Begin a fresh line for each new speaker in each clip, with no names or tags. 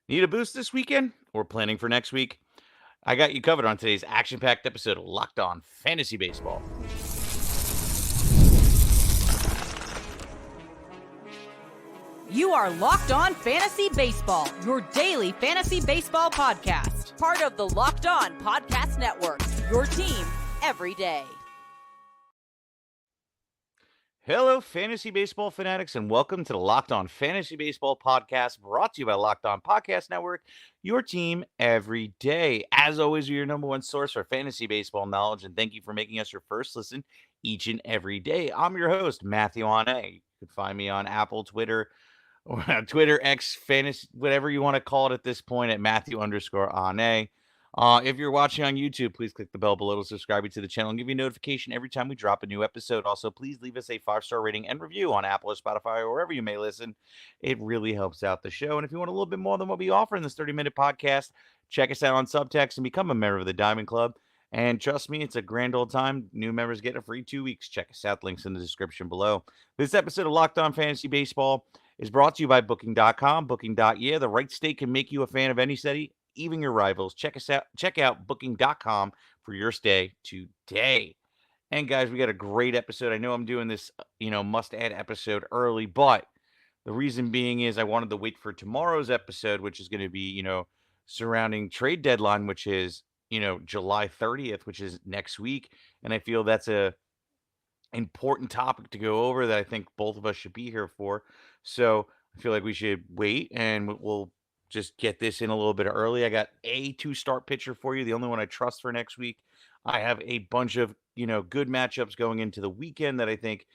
Need a boost this weekend or planning for next week? I got you covered on today's action packed episode of Locked On Fantasy Baseball.
You are Locked On Fantasy Baseball, your daily fantasy baseball podcast. Part of the Locked On Podcast Network, your team every day.
Hello, fantasy baseball fanatics, and welcome to the Locked On Fantasy Baseball podcast brought to you by Locked On Podcast Network, your team every day. As always, we're your number one source for fantasy baseball knowledge, and thank you for making us your first listen each and every day. I'm your host, Matthew Aune. You can find me on Apple, Twitter, or Twitter, X, fantasy, whatever you want to call it at this point, at Matthew_Aune. If you're watching on YouTube, please click the bell below to subscribe to the channel and give you a notification every time we drop a new episode. Also, please leave us a 5-star rating and review on Apple or Spotify or wherever you may listen. It really helps out the show. And if you want a little bit more than what we offer in this 30-minute podcast, check us out on Subtext and become a member of the Diamond Club. And trust me, it's a grand old time. New members get a free 2 weeks. Check us out. Links in the description below. This episode of Locked On Fantasy Baseball is brought to you by Booking.com. Booking.yeah, the right state can make you a fan of any city, even your rivals. Check us out. Check out Booking.com for your stay today. And guys, we got a great episode. I know I'm doing this, must-add episode early, but the reason being is I wanted to wait for tomorrow's episode, which is going to be, surrounding trade deadline, which is, July 30th, which is next week. And I feel that's a important topic to go over that I think both of us should be here for. So I feel like we should wait and we'll just get this in a little bit early. I got a 2-start pitcher for you, the only one I trust for next week. I have a bunch of, good matchups going into the weekend that I think,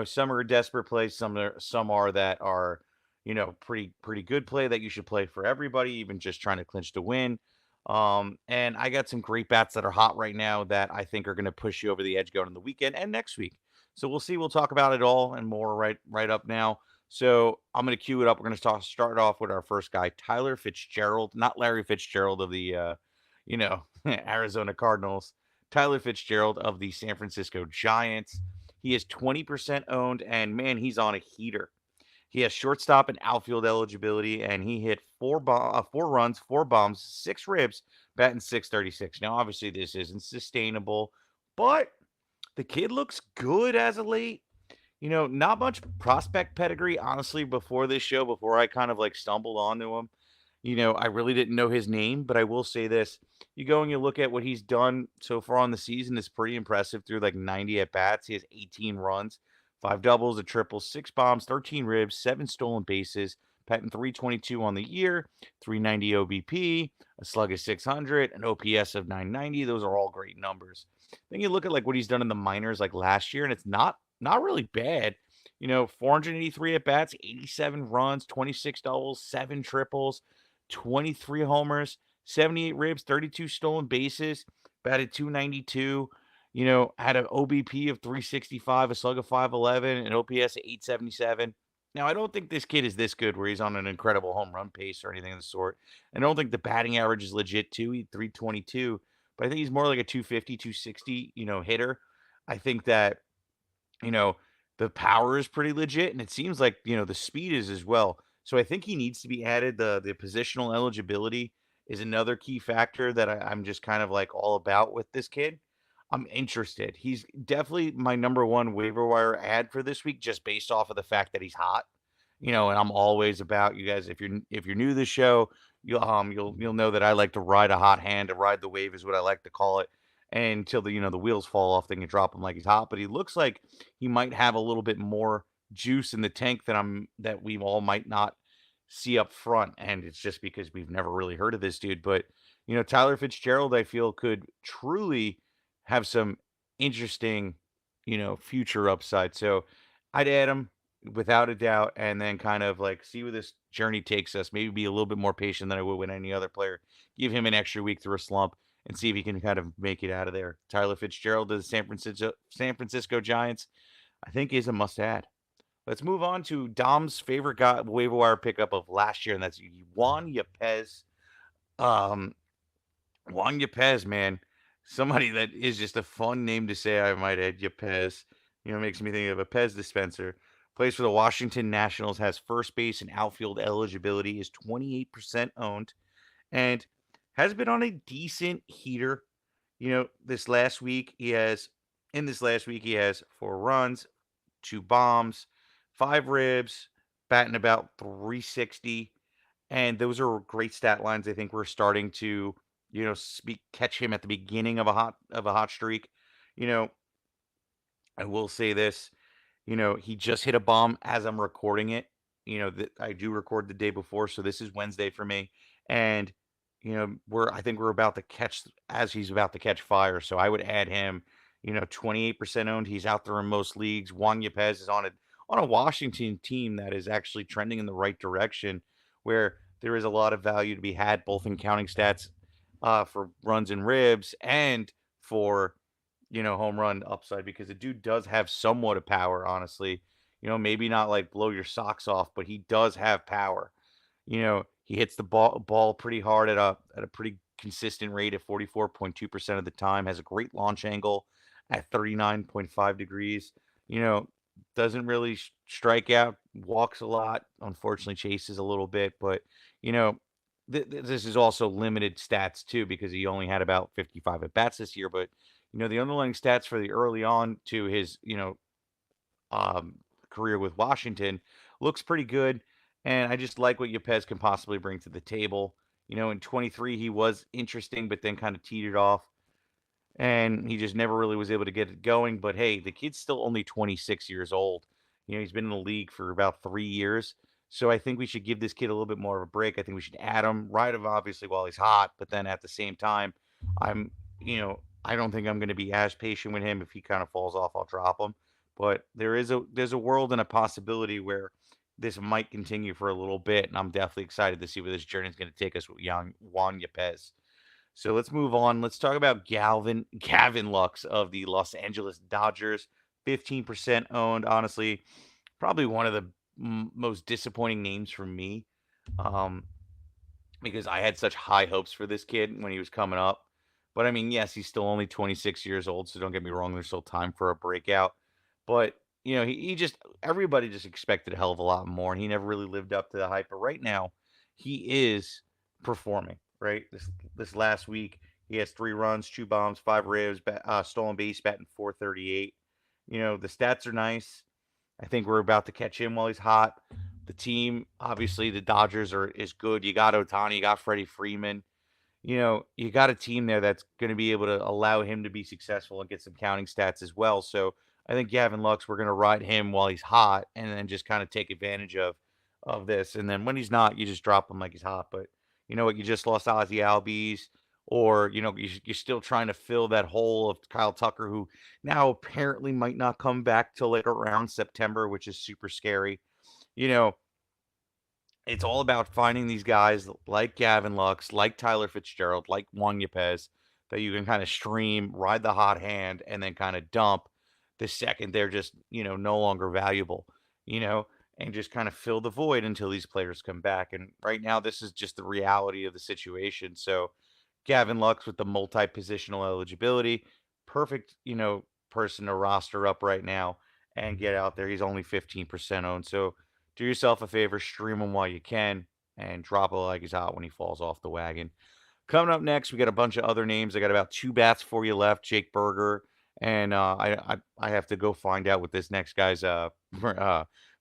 some are desperate plays, some are that are, pretty good play that you should play for everybody, even just trying to clinch the win. And I got some great bats that are hot right now that I think are going to push you over the edge going in the weekend and next week. So we'll see. We'll talk about it all and more right up now. So I'm going to cue it up. We're going to start off with our first guy, Tyler Fitzgerald, not Larry Fitzgerald of the, Arizona Cardinals. Tyler Fitzgerald of the San Francisco Giants. He is 20% owned, and man, he's on a heater. He has shortstop and outfield eligibility, and he hit 4 runs, 4 bombs, 6 ribs, batting .636. Now, obviously, this isn't sustainable, but the kid looks good as of late. Not much prospect pedigree, honestly, before this show, before I kind of like stumbled onto him. I really didn't know his name, but I will say this. You go and you look at what he's done so far on the season, it's pretty impressive through like 90 at bats. He has 18 runs, 5 doubles, a triple, 6 bombs, 13 ribs, 7 stolen bases, batting .322 on the year, 390 OBP, a slug of 600, an OPS of 990. Those are all great numbers. Then you look at like what he's done in the minors like last year, and it's not really bad. 483 at bats, 87 runs, 26 doubles, 7 triples, 23 homers, 78 ribs, 32 stolen bases, batted .292. Had an OBP of 365, a slug of 511, an OPS of 877. Now, I don't think this kid is this good where he's on an incredible home run pace or anything of the sort. I don't think the batting average is legit too. He's 322, but I think he's more like a 250, 260, hitter. I think that, you know, the power is pretty legit, and it seems like, the speed is as well. So I think he needs to be added. The positional eligibility is another key factor that I'm just kind of like all about with this kid. I'm interested. He's definitely my number one waiver wire ad for this week, just based off of the fact that he's hot. And I'm always about you guys. If you're new to the show, you'll know that I like to ride a hot hand. To ride the wave is what I like to call it. And until the wheels fall off, they can drop him like he's hot. But he looks like he might have a little bit more juice in the tank that we all might not see up front. And it's just because we've never really heard of this dude. But Tyler Fitzgerald, I feel, could truly have some interesting, future upside. So I'd add him without a doubt, and then kind of like see where this journey takes us. Maybe be a little bit more patient than I would with any other player. Give him an extra week through a slump and see if he can kind of make it out of there. Tyler Fitzgerald of the San Francisco Giants, I think, is a must-add. Let's move on to Dom's favorite guy, waiver wire pickup of last year, and that's Juan Yepez. Um, Juan Yepez, man, somebody that is just a fun name to say. I might add, Yepez. Makes me think of a Pez dispenser. Plays for the Washington Nationals, has first base and outfield eligibility, is 28% owned, and has been on a decent heater. This last week he has 4 runs, 2 bombs, 5 ribs, batting about 360, and those are great stat lines. I think we're starting to, catch him at the beginning of a hot streak. You know, I will say this, he just hit a bomb as I'm recording it. That I do record the day before, so this is Wednesday for me. And I think we're about to catch as he's about to catch fire. So I would add him, 28% owned. He's out there in most leagues. Juan Yepez is on a Washington team that is actually trending in the right direction, where there is a lot of value to be had, both in counting stats for runs and ribs and for home run upside, because the dude does have somewhat of power, honestly. Maybe not like blow your socks off, but he does have power. He hits the ball pretty hard at a pretty consistent rate at 44.2% of the time, has a great launch angle at 39.5 degrees. You know, doesn't really strike out, walks a lot, unfortunately chases a little bit, but you know, this is also limited stats too, because he only had about 55 at bats this year, but the underlying stats for the early on to his, career with Washington looks pretty good. And I just like what Yepez can possibly bring to the table. In 23, he was interesting, but then kind of teetered off. And he just never really was able to get it going. But hey, the kid's still only 26 years old. He's been in the league for about 3 years. So I think we should give this kid a little bit more of a break. I think we should add him, ride him obviously while he's hot. But then at the same time, I don't think I'm going to be as patient with him. If he kind of falls off, I'll drop him. But there's a world and a possibility where this might continue for a little bit, and I'm definitely excited to see where this journey is going to take us with young Juan Yepez. So let's move on. Let's talk about Gavin Lux of the Los Angeles Dodgers, 15% owned. Honestly, probably one of the most disappointing names for me, um, because I had such high hopes for this kid when he was coming up. But I mean, yes, he's still only 26 years old, so don't get me wrong, there's still time for a breakout. But, he just everybody just expected a hell of a lot more, and he never really lived up to the hype. But right now, he is performing, right? This last week, he has 3 runs, 2 bombs, 5 ribs, stolen base, batting 438. The stats are nice. I think we're about to catch him while he's hot. The team, obviously, the Dodgers is good. You got Ohtani, you got Freddie Freeman. You got a team there that's going to be able to allow him to be successful and get some counting stats as well. So I think Gavin Lux, we're going to ride him while he's hot, and then just kind of take advantage of this. And then when he's not, you just drop him like he's hot. But you know what? You just lost Ozzy Albies, or you're still trying to fill that hole of Kyle Tucker, who now apparently might not come back till like around September, which is super scary. You know, it's all about finding these guys like Gavin Lux, like Tyler Fitzgerald, like Juan Yepez, that you can kind of stream, ride the hot hand, and then kind of dump the second they're just, no longer valuable, you know, and just kind of fill the void until these players come back. And right now, this is just the reality of the situation. So Gavin Lux with the multi-positional eligibility, perfect, person to roster up right now and get out there. He's only 15% owned. So do yourself a favor, stream him while you can, and drop it like he's hot when he falls off the wagon. Coming up next, we got a bunch of other names. I got about 2 bats for you left. Jake Berger, and I have to go find out what this next guy's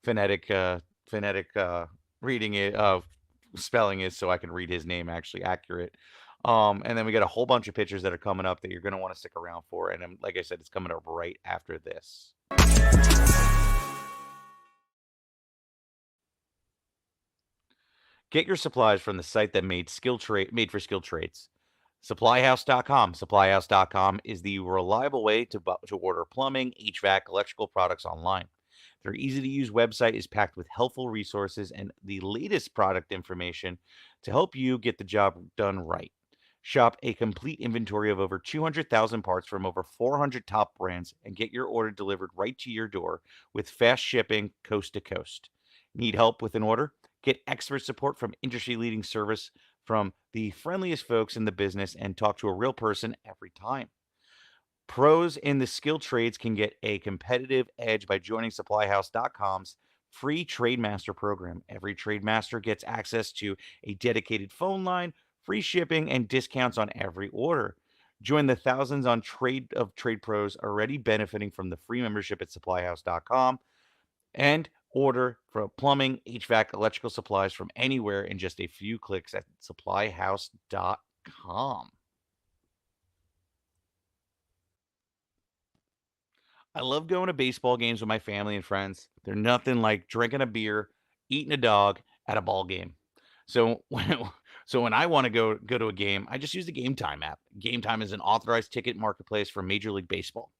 phonetic reading it spelling is, so I can read his name actually accurate. And then we got a whole bunch of pitchers that are coming up that you're going to want to stick around for. And like I said, it's coming up right after this. Get your supplies from the site that made made for skilled trades. Supplyhouse.com. Supplyhouse.com is the reliable way to order plumbing, HVAC, electrical products online. Their easy to use website is packed with helpful resources and the latest product information to help you get the job done right. Shop a complete inventory of over 200,000 parts from over 400 top brands and get your order delivered right to your door with fast shipping coast to coast. Need help with an order? Get expert support from industry leading service from the friendliest folks in the business and talk to a real person every time. Pros in the skilled trades can get a competitive edge by joining SupplyHouse.com's free Trade Master program. Every Trade Master gets access to a dedicated phone line, free shipping, and discounts on every order. Join the thousands on trade pros already benefiting from the free membership at SupplyHouse.com and order for plumbing, HVAC, electrical supplies from anywhere in just a few clicks at SupplyHouse.com. I love going to baseball games with my family and friends. They're nothing like drinking a beer, eating a dog at a ball game. So when I want to go to a game, I just use the Game Time app. Game Time is an authorized ticket marketplace for Major League Baseball,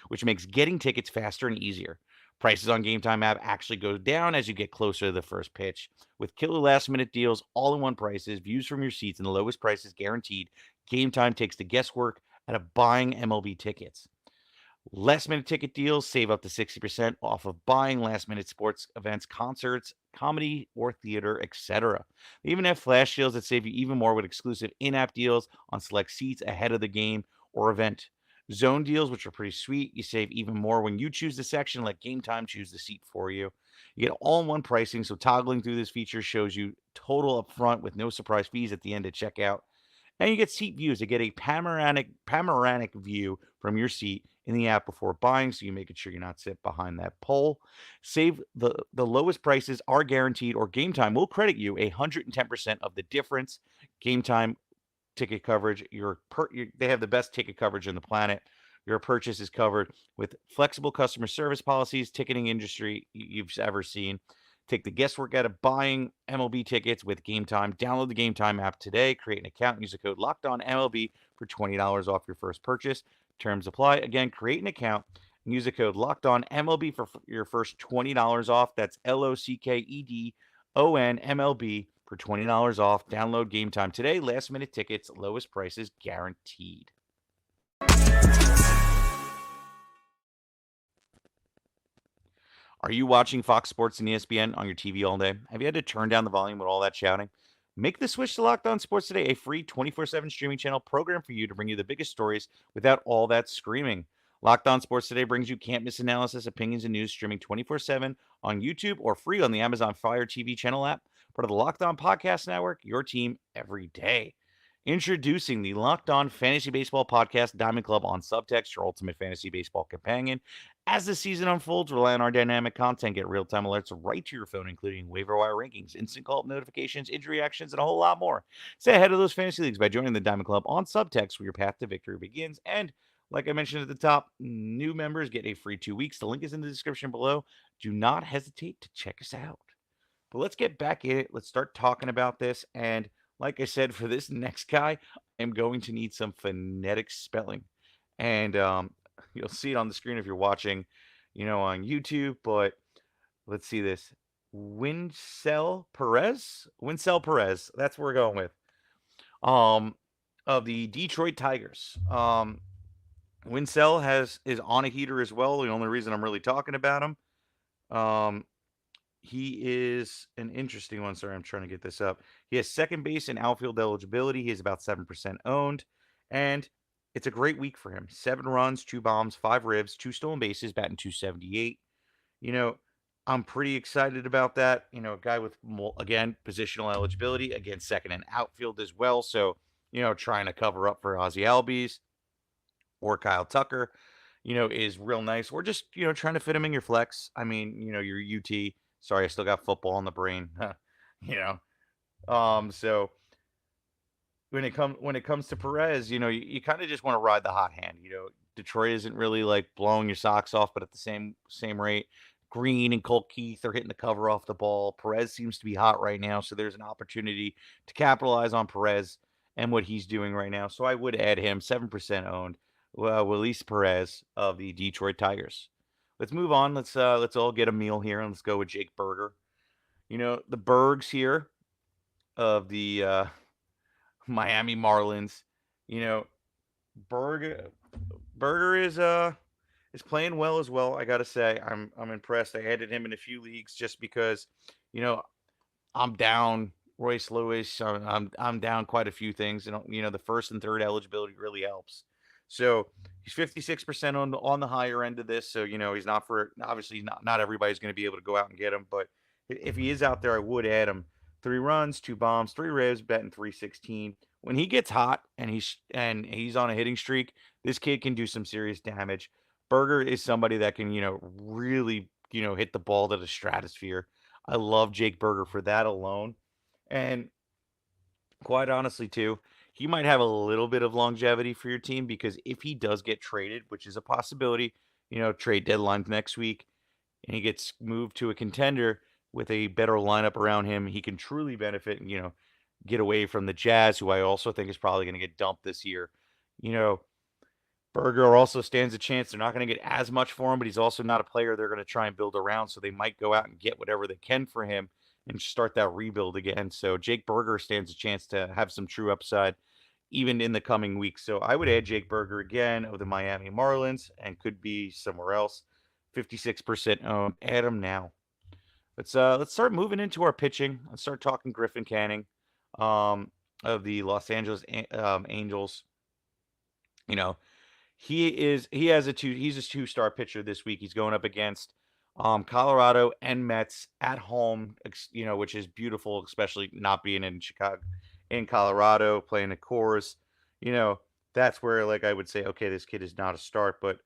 which makes getting tickets faster and easier. Prices on Game Time app actually go down as you get closer to the first pitch. With killer last minute deals, all in one prices, views from your seats, and the lowest prices guaranteed, Game Time takes the guesswork out of buying MLB tickets. Last minute ticket deals save up to 60% off of buying last minute sports events, concerts, comedy, or theater, etc. They even have flash deals that save you even more with exclusive in app deals on select seats ahead of the game or event. Zone deals, which are pretty sweet. You save even more when you choose the section, let Game Time choose the seat for you. You get all in one pricing, so toggling through this feature shows you total up front with no surprise fees at the end of checkout. And you get seat views. You get a panoramic view from your seat in the app before buying, so you making sure you're not sit behind that pole. Save the lowest prices are guaranteed, or Game Time will credit you 110% of the difference. Game Time ticket coverage. They have the best ticket coverage on the planet. Your purchase is covered with flexible customer service policies, ticketing industry you've ever seen. Take the guesswork out of buying MLB tickets with Game Time. Download the Game Time app today. Create an account and use the code Locked On MLB for $20 off your first purchase. Terms apply. Again, create an account and use the code Locked On MLB for your first $20 off. That's LOCKEDON MLB for $20 off. Download Game Time today. Last minute tickets, lowest prices guaranteed. Are you watching Fox Sports and ESPN on your TV all day? Have you had to turn down the volume with all that shouting? Make the switch to Locked On Sports today, a free 24/7 streaming channel program for you to bring you the biggest stories without all that screaming. Locked On Sports Today brings you can't miss analysis, opinions, and news streaming 24/7 on YouTube or free on the Amazon Fire TV channel app. Part of the Locked On Podcast Network, your team every day. Introducing the Locked On Fantasy Baseball Podcast Diamond Club on Subtext, your ultimate fantasy baseball companion. As the season unfolds, rely on our dynamic content. Get real-time alerts right to your phone, including waiver wire rankings, instant call notifications, injury actions, and a whole lot more. Stay ahead of those fantasy leagues by joining the Diamond Club on Subtext, where your path to victory begins. And like I mentioned at the top, new members get a free 2 weeks. The link is in the description below. Do not hesitate to check us out. But let's get back in it. Let's start talking about this. And like I said, for this next guy, I'm going to need some phonetic spelling. And you'll see it on the screen if you're watching, on YouTube. But let's see this. Winsell Perez? Winsell Perez. That's what we're going with. Of the Detroit Tigers. Winsell is on a heater as well. The only reason I'm really talking about him. He is an interesting one. Sorry, I'm trying to get this up. He has second base and outfield eligibility. He is about 7% owned. And it's a great week for him. 7 runs, 2 bombs, 5 ribs, 2 stolen bases, batting .278. I'm pretty excited about that. A guy with, again, positional eligibility. Again, second and outfield as well. So, trying to cover up for Ozzie Albies or Kyle Tucker, is real nice. Or just, trying to fit him in your flex. I mean, your UT. Sorry, I still got football on the brain. So when it comes to Perez, you kind of just want to ride the hot hand. Detroit isn't really like blowing your socks off, but at the same rate, Green and Colt Keith are hitting the cover off the ball. Perez seems to be hot right now, so there's an opportunity to capitalize on Perez and what he's doing right now. So I would add him, 7% owned. Luis Perez of the Detroit Tigers. Let's move on. Let's all get a meal here, and let's go with Jake Berger. The Bergs here of the Miami Marlins. Berger is playing well as well. I gotta say, I'm impressed. I added him in a few leagues just because, I'm down Royce Lewis. I'm down quite a few things, and the first and third eligibility really helps. So he's 56% on the higher end of this. So he's not for obviously not everybody's going to be able to go out and get him, but if he is out there, I would add him. 3 runs, 2 bombs, 3 ribs, betting 316. When he gets hot and he's on a hitting streak, this kid can do some serious damage. Berger is somebody that can really hit the ball to the stratosphere. I love Jake Berger for that alone, and quite honestly, too, he might have a little bit of longevity for your team because if he does get traded, which is a possibility, trade deadline next week, and he gets moved to a contender with a better lineup around him, he can truly benefit and, get away from the Jazz, who I also think is probably going to get dumped this year. You know, Berger also stands a chance. They're not going to get as much for him, but he's also not a player they're going to try and build around. So they might go out and get whatever they can for him and start that rebuild again. So Jake Berger stands a chance to have some true upside even in the coming weeks. So I would add Jake Berger again of the Miami Marlins and could be somewhere else. 56% owned. Add him now. Let's start moving into our pitching. Let's start talking Griffin Canning um, of the Los Angeles Angels. You know, he's a two-star pitcher this week. He's going up against Colorado and Mets at home, which is beautiful, especially not being in Chicago, in Colorado, playing the Coors. You know, that's where like I would say, okay, this kid is not a start. But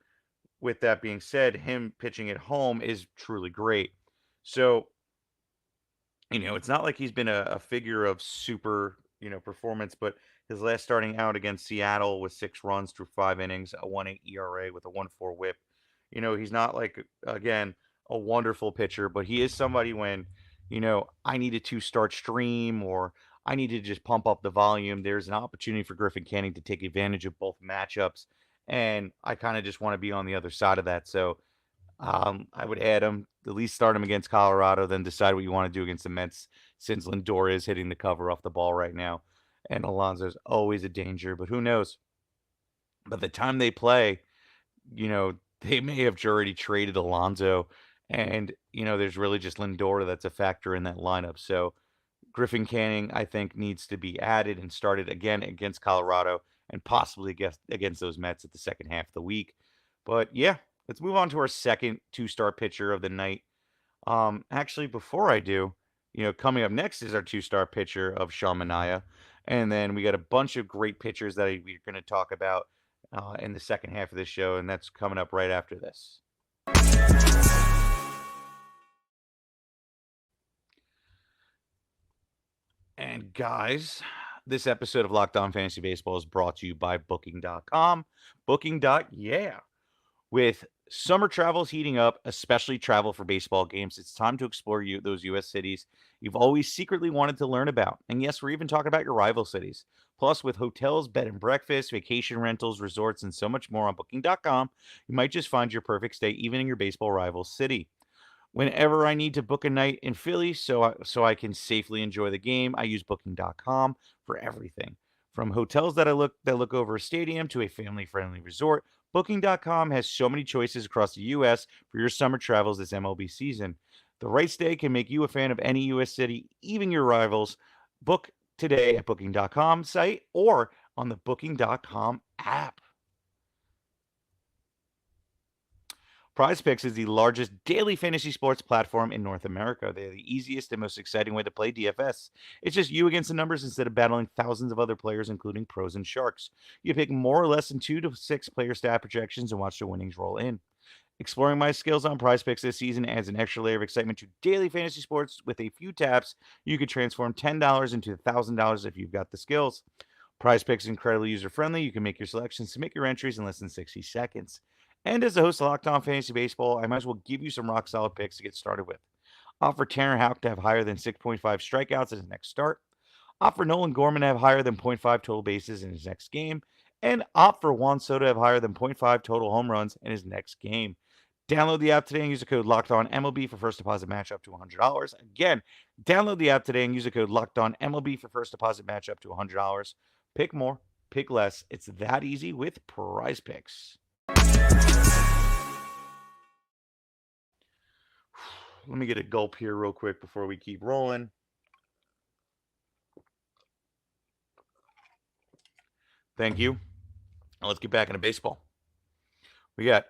with that being said, him pitching at home is truly great. So, it's not like he's been a figure of super, performance, but his last starting out against Seattle with 6 runs through 5 innings, a 1.8 ERA with a 1.4 WHIP. He's not like again a wonderful pitcher, but he is somebody when, I needed to start stream or I need to just pump up the volume. There's an opportunity for Griffin Canning to take advantage of both matchups, and I kind of just want to be on the other side of that. So I would add him, at least start him against Colorado, then decide what you want to do against the Mets since Lindor is hitting the cover off the ball right now. And Alonso's always a danger, but who knows? By the time they play, they may have already traded Alonso. And, there's really just Lindor that's a factor in that lineup. So Griffin Canning, I think, needs to be added and started again against Colorado and possibly against those Mets at the second half of the week. But yeah, let's move on to our second two-star pitcher of the night. Actually, before I do, coming up next is our two-star pitcher of Sean Manaea. And then we got a bunch of great pitchers that we're going to talk about in the second half of this show, and that's coming up right after this. And guys, this episode of Locked On Fantasy Baseball is brought to you by Booking.com. Booking. With summer travels heating up, especially travel for baseball games, it's time to explore those U.S. cities you've always secretly wanted to learn about. And yes, we're even talking about your rival cities. Plus, with hotels, bed and breakfast, vacation rentals, resorts, and so much more on Booking.com, you might just find your perfect stay even in your baseball rival city. Whenever I need to book a night in Philly so I can safely enjoy the game, I use booking.com for everything. From hotels that look over a stadium to a family-friendly resort, booking.com has so many choices across the US for your summer travels this MLB season. The right stay can make you a fan of any US city, even your rivals. Book today at booking.com site or on the booking.com app. PrizePicks is the largest daily fantasy sports platform in North America. They're the easiest and most exciting way to play DFS. It's just you against the numbers instead of battling thousands of other players, including pros and sharks. You pick more or less than 2 to 6 player stat projections and watch the winnings roll in. Exploring my skills on PrizePicks this season adds an extra layer of excitement to daily fantasy sports. With a few taps, you could transform $10 into $1,000 if you've got the skills. PrizePicks is incredibly user-friendly. You can make your selections, submit your entries in less than 60 seconds. And as the host of Locked On Fantasy Baseball, I might as well give you some rock-solid picks to get started with. Offer Tanner Houck to have higher than 6.5 strikeouts in his next start. Opt for Nolan Gorman to have higher than 0.5 total bases in his next game. And opt for Juan Soto to have higher than 0.5 total home runs in his next game. Download the app today and use the code LOCKEDONMLB for first deposit match up to $100. Again, download the app today and use the code LOCKEDONMLB for first deposit match up to $100. Pick more, pick less. It's that easy with PrizePicks. Let me get a gulp here real quick before we keep rolling. Thank you. Now let's get back into baseball. We got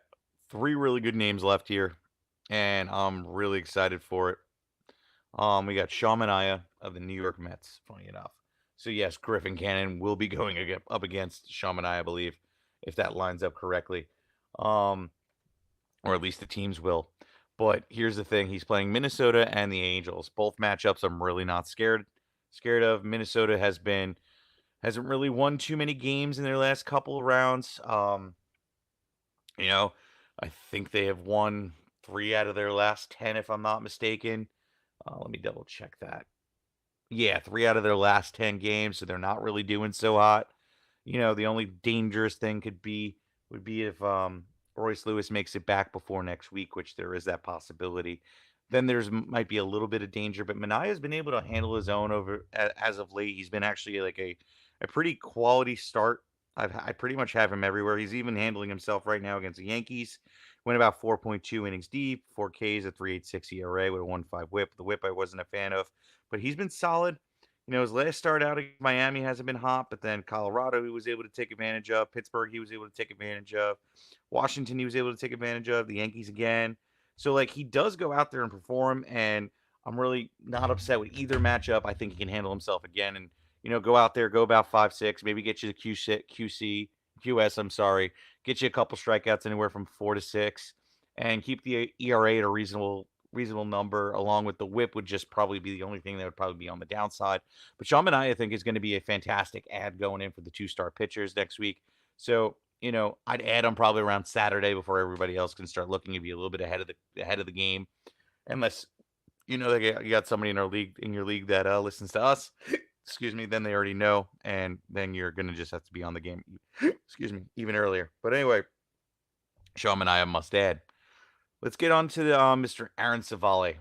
three really good names left here, and I'm really excited for it. We got Sean Manaea of the New York Mets, funny enough. So yes, Griffin Cannon will be going up against Sean Manaea, I believe, if that lines up correctly. Um, or at least the teams will. But here's the thing: he's playing Minnesota and the Angels. Both matchups I'm really not scared of. Minnesota hasn't really won too many games in their last couple of rounds. You know, I think they have won 3 out of their last 10, if I'm not mistaken. Let me double check that. Yeah, 3 out of their last 10 games, so they're not really doing so hot. The only dangerous thing would be if Royce Lewis makes it back before next week, which there is that possibility. Then there's might be a little bit of danger, but Manaea has been able to handle his own as of late. He's been actually like a pretty quality start. I pretty much have him everywhere. He's even handling himself right now against the Yankees. Went about 4.2 innings deep, 4 Ks, a 3.86 ERA with a 1.5 WHIP. The WHIP I wasn't a fan of, but he's been solid. His last start out against Miami hasn't been hot, but then Colorado he was able to take advantage of. Pittsburgh he was able to take advantage of. Washington he was able to take advantage of. The Yankees again. So like he does go out there and perform, and I'm really not upset with either matchup. I think he can handle himself again, and go out there, go about 5-6, maybe get you the QS. I'm sorry, get you a couple strikeouts anywhere from 4 to 6, and keep the ERA at a reasonable number, along with the WHIP would just probably be the only thing that would probably be on the downside. But Sean Manaea, I think, is going to be a fantastic ad going in for the 2-star pitchers next week. So, I'd add him probably around Saturday before everybody else can start looking to be a little bit ahead of the game. Unless, you got somebody in your league that listens to us. Excuse me, then they already know, and then you're going to just have to be on the game, excuse me, even earlier. But anyway, Sean Manaea must add. Let's get on to Mr. Aaron Savale.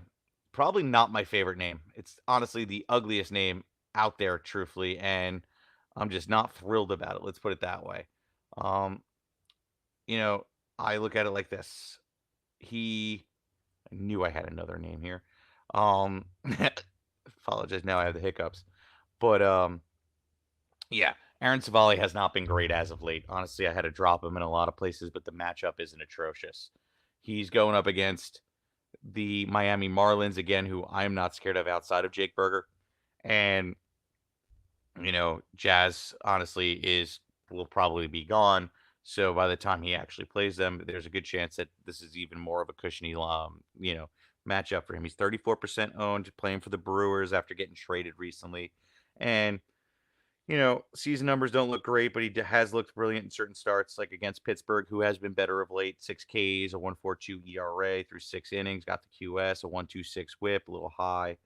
Probably not my favorite name. It's honestly the ugliest name out there, truthfully, and I'm just not thrilled about it. Let's put it that way. Um, I look at it like this. I knew I had another name here. Apologize. Now I have the hiccups. But yeah, Aaron Savale has not been great as of late. Honestly, I had to drop him in a lot of places, but the matchup isn't atrocious. He's going up against the Miami Marlins again, who I'm not scared of outside of Jake Berger. And Jazz honestly will probably be gone. So by the time he actually plays them, there's a good chance that this is even more of a cushiony, matchup for him. He's 34% owned, playing for the Brewers after getting traded recently, and season numbers don't look great, but he has looked brilliant in certain starts, like against Pittsburgh, who has been better of late. 6 Ks, a 1.42 ERA through 6 innings, got the QS, a 1.26 WHIP, a little high.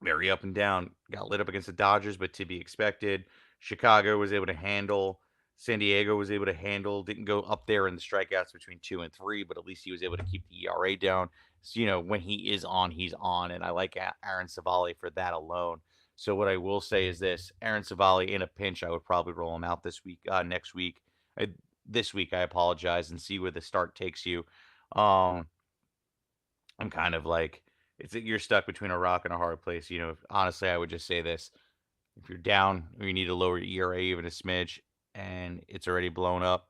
Very up and down. Got lit up against the Dodgers, but to be expected. Chicago was able to handle. San Diego was able to handle. Didn't go up there in the strikeouts between 2 and 3, but at least he was able to keep the ERA down. So, when he is on, he's on, and I like Aaron Savale for that alone. So what I will say is this: Aaron Savale in a pinch, I would probably roll him out this week, next week, this week. I apologize, and see where the start takes you. I'm kind of like you're stuck between a rock and a hard place. Honestly, I would just say this: if you're down or you need to lower your ERA even a smidge, and it's already blown up,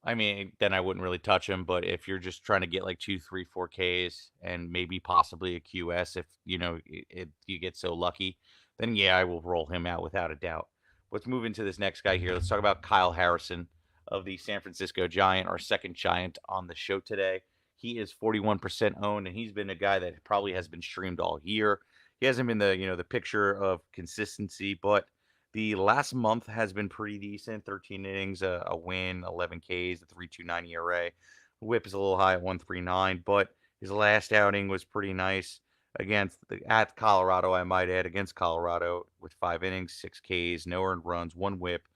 I mean, then I wouldn't really touch him. But if you're just trying to get like 2, 3, 4 Ks and maybe possibly a QS, if you get so lucky, then yeah, I will roll him out without a doubt. Let's move into this next guy here. Let's talk about Kyle Harrison of the San Francisco Giant, our second Giant on the show today. He is 41% owned, and he's been a guy that probably has been streamed all year. He hasn't been the picture of consistency, but the last month has been pretty decent. 13 innings, a win, 11 Ks, a 3.29 ERA. WHIP is a little high at 1.39, but his last outing was pretty nice at Colorado, I might add, against Colorado with 5 innings, 6 Ks, no earned runs, 1 WHIP.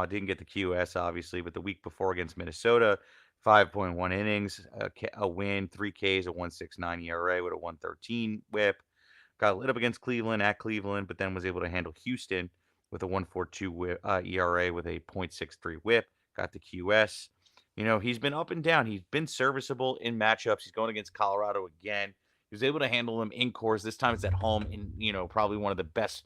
Didn't get the QS, obviously, but the week before against Minnesota, 5.1 innings, a win, 3 Ks, a 1.69 ERA with a 1.13 WHIP. Got lit up against Cleveland at Cleveland, but then was able to handle Houston with a 1.42 ERA with a 0.63 WHIP. Got the QS. He's been up and down. He's been serviceable in matchups. He's going against Colorado again. He was able to handle them in course. This time it's at home in, probably one of the best,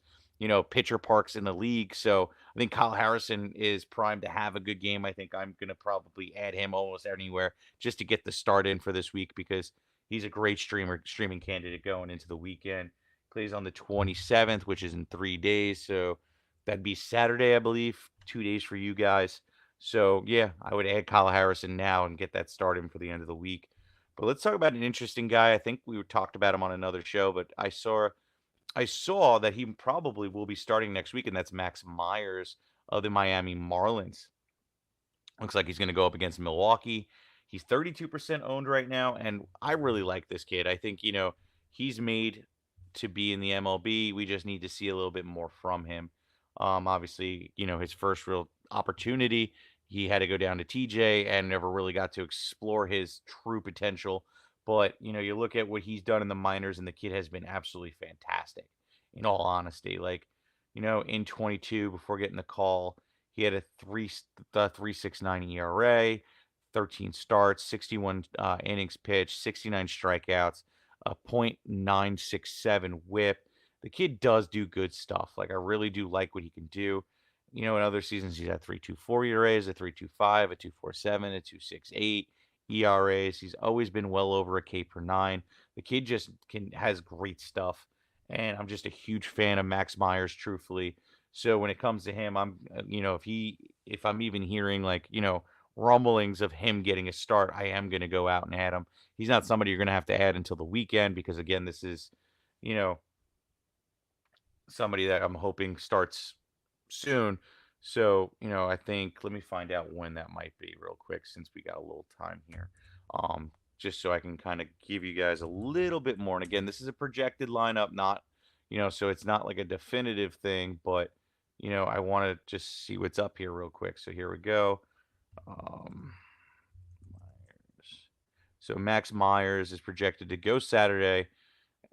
pitcher parks in the league. So I think Kyle Harrison is primed to have a good game. I think I'm going to probably add him almost anywhere just to get the start in for this week because he's a great streaming candidate going into the weekend. Plays on the 27th, which is in 3 days. So that'd be Saturday, I believe, 2 days for you guys. So yeah, I would add Kyle Harrison now and get that started for the end of the week. But let's talk about an interesting guy. I think we talked about him on another show, but I saw that he probably will be starting next week, and that's Max Myers of the Miami Marlins. Looks like he's going to go up against Milwaukee. He's 32% owned right now, and I really like this kid. I think, he's made to be in the MLB. We just need to see a little bit more from him. Obviously, his first real opportunity, he had to go down to TJ and never really got to explore his true potential. But, you look at what he's done in the minors, and the kid has been absolutely fantastic, in all honesty. Like, in 22, before getting the call, he had a 3.69 ERA, 13 starts, 61 innings pitched, 69 strikeouts, a .967 WHIP. The kid does do good stuff. Like I really do like what he can do. In other seasons he's had 3.24 ERAs, a 3.25, a 2.47, a 2.68 ERAs. He's always been well over a K per nine. The kid just has great stuff, and I'm just a huge fan of Max Myers, truthfully. So when it comes to him, I'm, if I'm even hearing like, rumblings of him getting a start, I am going to go out and add him. He's not somebody you're going to have to add until the weekend because again, this is, you know, somebody that I'm hoping starts soon. So, I think let me find out when that might be real quick since we got a little time here. Just so I can kind of give you guys a little bit more. And again, this is a projected lineup, not, so it's not like a definitive thing, but I want to just see what's up here real quick. So here we go. Myers. So Max Myers is projected to go Saturday.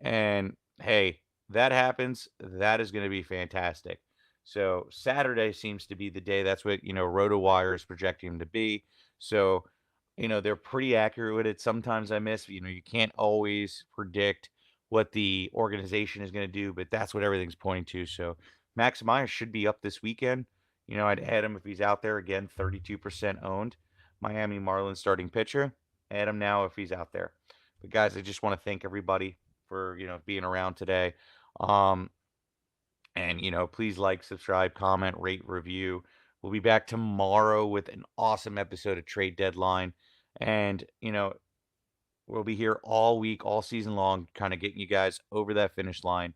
And hey, that happens. That is going to be fantastic. So Saturday seems to be the day. That's what, RotoWire is projecting him to be. So, they're pretty accurate with it. Sometimes I miss, you can't always predict what the organization is going to do, but that's what everything's pointing to. So Max Myers should be up this weekend. I'd add him if he's out there again, 32% owned. Miami Marlins starting pitcher. Add him now if he's out there. But guys, I just want to thank everybody for being around today. And please like, subscribe, comment, rate, review. We'll be back tomorrow with an awesome episode of Trade Deadline. And we'll be here all week, all season long, kind of getting you guys over that finish line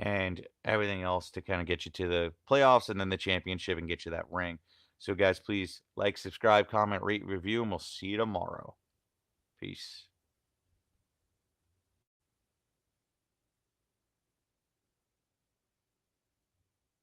and everything else to kind of get you to the playoffs and then the championship and get you that ring. So guys, please like, subscribe, comment, rate, review, and we'll see you tomorrow. Peace.